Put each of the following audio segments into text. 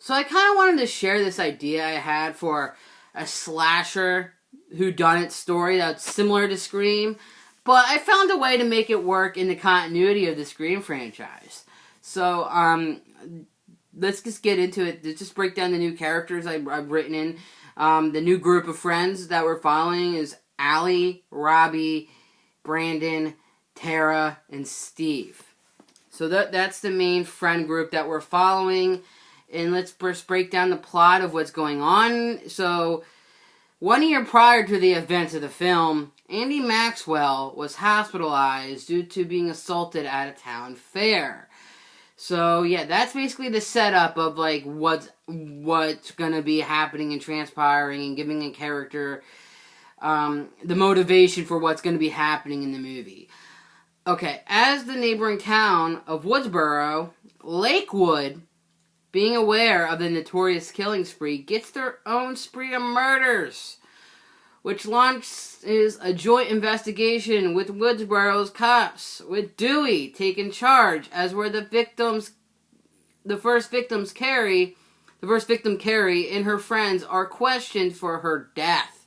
So I kind of wanted to share this idea I had for a slasher whodunit story that's similar to Scream, but I found a way to make it work in the continuity of the Scream franchise. So, let's just get into it. Let's just break down the new characters I've written in. The new group of friends that we're following is Allie, Robbie, Brandon, Tara, and Steve. So that's the main friend group that we're following. And let's first break down the plot of what's going on. So, 1 year prior to the events of the film, Andy Maxwell was hospitalized due to being assaulted at a town fair. So, yeah, that's basically the setup of, like, what's gonna be happening and transpiring and giving a character the motivation for what's gonna be happening in the movie. Okay, as the neighboring town of Woodsboro, Lakewood, being aware of the notorious killing spree, gets their own spree of murders, which launches a joint investigation with Woodsboro's cops, with Dewey taking charge, as where the first victim Carrie, and her friends are questioned for her death.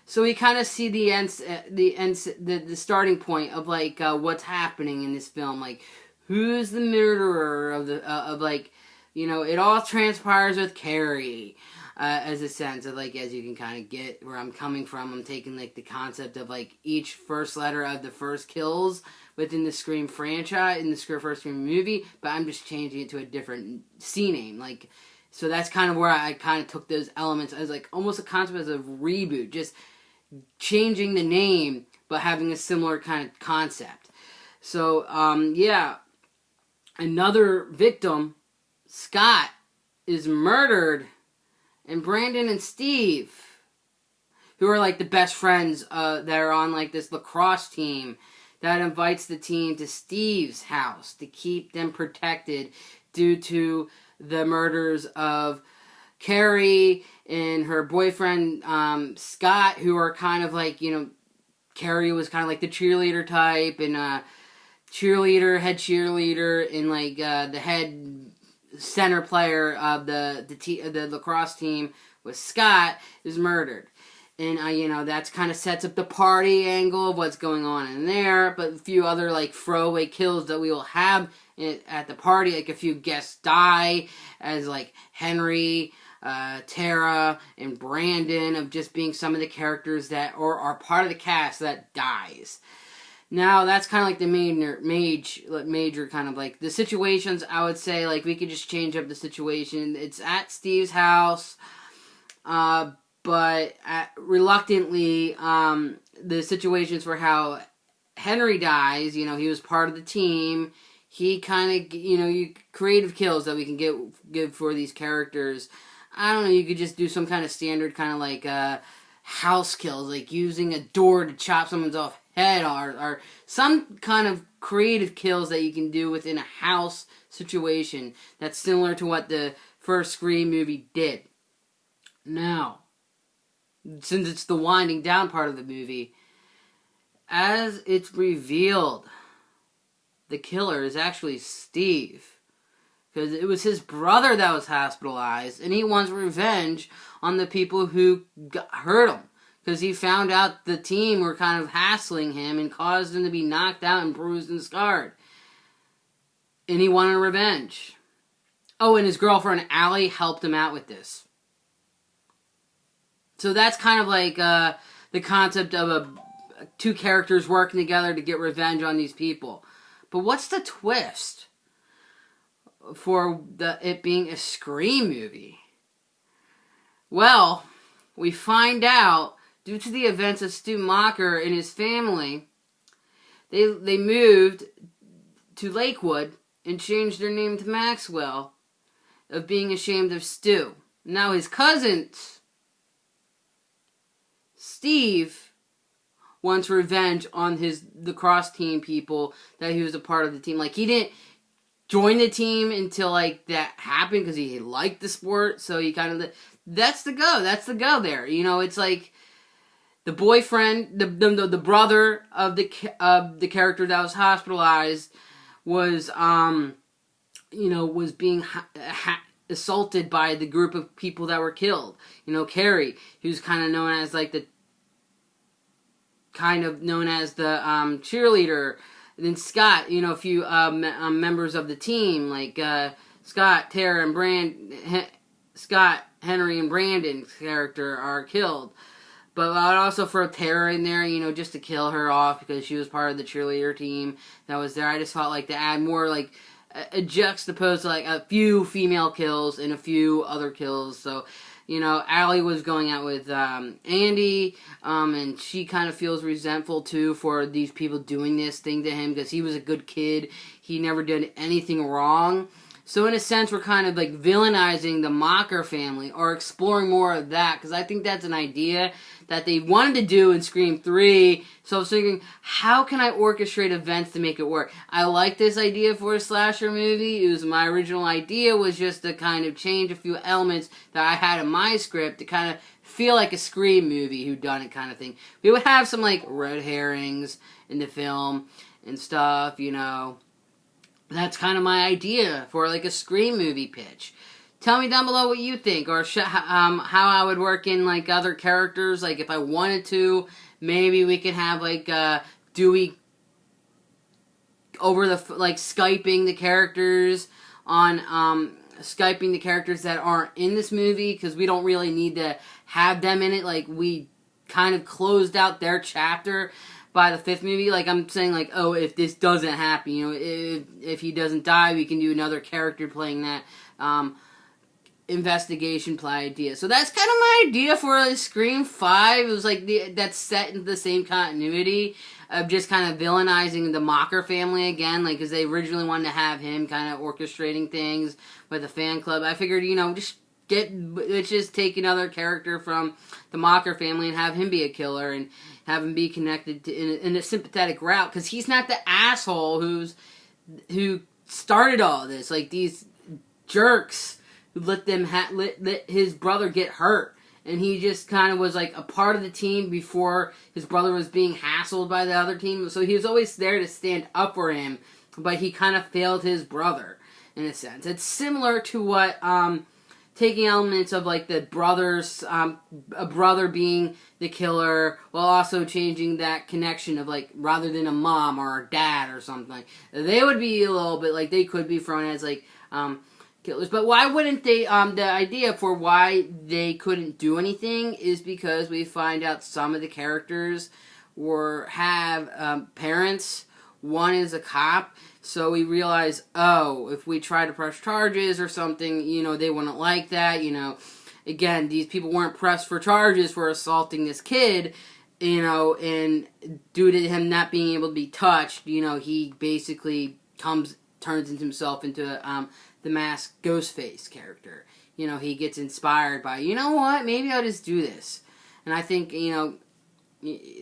So we kind of see the starting point of like what's happening in this film, like who's the murderer of like. You know, it all transpires with Carrie, as a sense of, like, as you can kind of get where I'm coming from. I'm taking, like, the concept of, like, each first letter of the first kills within the Scream franchise, in the first Scream movie, but I'm just changing it to a different C name. Like, so that's kind of where I kind of took those elements as, like, almost a concept as a reboot, just changing the name, but having a similar kind of concept. So, yeah, another victim, Scott, is murdered, and Brandon and Steve, who are like the best friends that are on like this lacrosse team that invites the team to Steve's house to keep them protected due to the murders of Carrie and her boyfriend Scott, who are kind of like, you know, Carrie was kind of like the cheerleader type, and head cheerleader, and like the head center player of the lacrosse team was Scott, is murdered. And, you know, that's kind of sets up the party angle of what's going on in there, but a few other, like, throwaway kills that we will have at the party, like, a few guests die, as, like, Henry, Tara, and Brandon, of just being some of the characters that are part of the cast that dies. Now, that's kind of like the major kind of like the situations. I would say, like, we could just change up the situation. It's at Steve's house, but reluctantly, the situations for how Henry dies, you know, he was part of the team. He kind of, you know, creative kills that we can give for these characters. I don't know, you could just do some kind of standard kind of like house kills, like using a door to chop someone's off head, or some kind of creative kills that you can do within a house situation that's similar to what the first Scream movie did. Now, since it's the winding down part of the movie, as it's revealed, the killer is actually Steve. Because it was his brother that was hospitalized, and he wants revenge on the people who hurt him. Because he found out the team were kind of hassling him and caused him to be knocked out and bruised and scarred. And he wanted revenge. Oh, and his girlfriend, Allie, helped him out with this. So that's kind of like the concept of two characters working together to get revenge on these people. But what's the twist for it being a Scream movie? Well, we find out, due to the events of Stu Macher and his family, they moved to Lakewood and changed their name to Maxwell, of being ashamed of Stu. Now his cousins, Steve, wants revenge on the cross team people that he was a part of the team. Like, he didn't join the team until like that happened because he liked the sport, so he kind of, that's the go there. You know, it's like the boyfriend, the brother of the character that was hospitalized was, you know, was being assaulted by the group of people that were killed. You know, Carrie, who's kind of known as like the cheerleader. And then Scott, you know, a few members of the team, like Scott, Tara, and Scott, Henry, and Brandon's character are killed. But I would also throw Tara in there, you know, just to kill her off because she was part of the cheerleader team that was there. I just felt like to add more, like, a juxtapose to, like, a few female kills and a few other kills. So, you know, Allie was going out with Andy, and she kind of feels resentful, too, for these people doing this thing to him because he was a good kid. He never did anything wrong. So in a sense, we're kind of like villainizing the Mocker family or exploring more of that because I think that's an idea that they wanted to do in Scream 3. So I was thinking, how can I orchestrate events to make it work? I like this idea for a slasher movie. It was my original idea was just to kind of change a few elements that I had in my script to kind of feel like a Scream movie whodunit kind of thing. We would have some like red herrings in the film and stuff, you know. That's kind of my idea for like a Scream movie pitch. Tell me down below what you think, or how I would work in like other characters. Like if I wanted to, maybe we could have like Dewey over the like Skyping the characters on Skyping the characters that aren't in this movie because we don't really need to have them in it. Like we kind of closed out their chapter by the 5th movie. Like I'm saying, like, oh, if this doesn't happen, you know, if he doesn't die, we can do another character playing that investigation play idea. So that's kind of my idea for Scream 5. It was like that's set into the same continuity of just kind of villainizing the Mocker family again, like because they originally wanted to have him kind of orchestrating things with the fan club. I figured, you know, let's just take another character from the Mocker family and have him be a killer and have him be connected to, in a sympathetic route because he's not the asshole who started all this. Like these jerks who let his brother get hurt, and he just kind of was like a part of the team before his brother was being hassled by the other team. So he was always there to stand up for him, but he kind of failed his brother in a sense. It's similar to what taking elements of like the brothers, a brother being the killer, while also changing that connection of like rather than a mom or a dad or something. They would be a little bit like they could be thrown as like killers, but why wouldn't they? The idea for why they couldn't do anything is because we find out some of the characters have parents. One is a cop. So we realize, oh, if we try to press charges or something, you know, they wouldn't like that, you know. Again, these people weren't pressed for charges for assaulting this kid, you know, and due to him not being able to be touched, you know, he basically turns himself into the masked Ghostface character. You know, he gets inspired by, you know what, maybe I'll just do this. And I think, you know,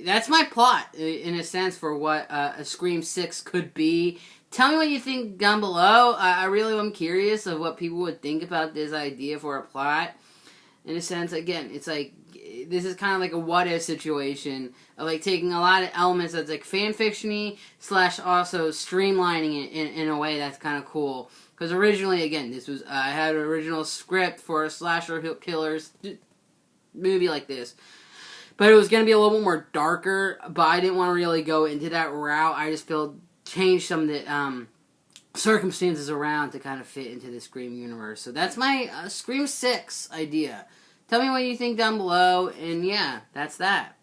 that's my plot, in a sense, for what a Scream 6 could be. Tell me what you think down below. I really am curious of what people would think about this idea for a plot. In a sense, again, it's like, this is kind of like a what-if situation of like taking a lot of elements that's like fan-fiction-y / also streamlining it in a way that's kind of cool. Because originally, again, this was, I had an original script for a slasher killers movie like this. But it was going to be a little bit more darker, but I didn't want to really go into that route. I just feel change some of the circumstances around to kind of fit into the Scream universe. So that's my Scream 6 idea. Tell me what you think down below, and yeah, that's that.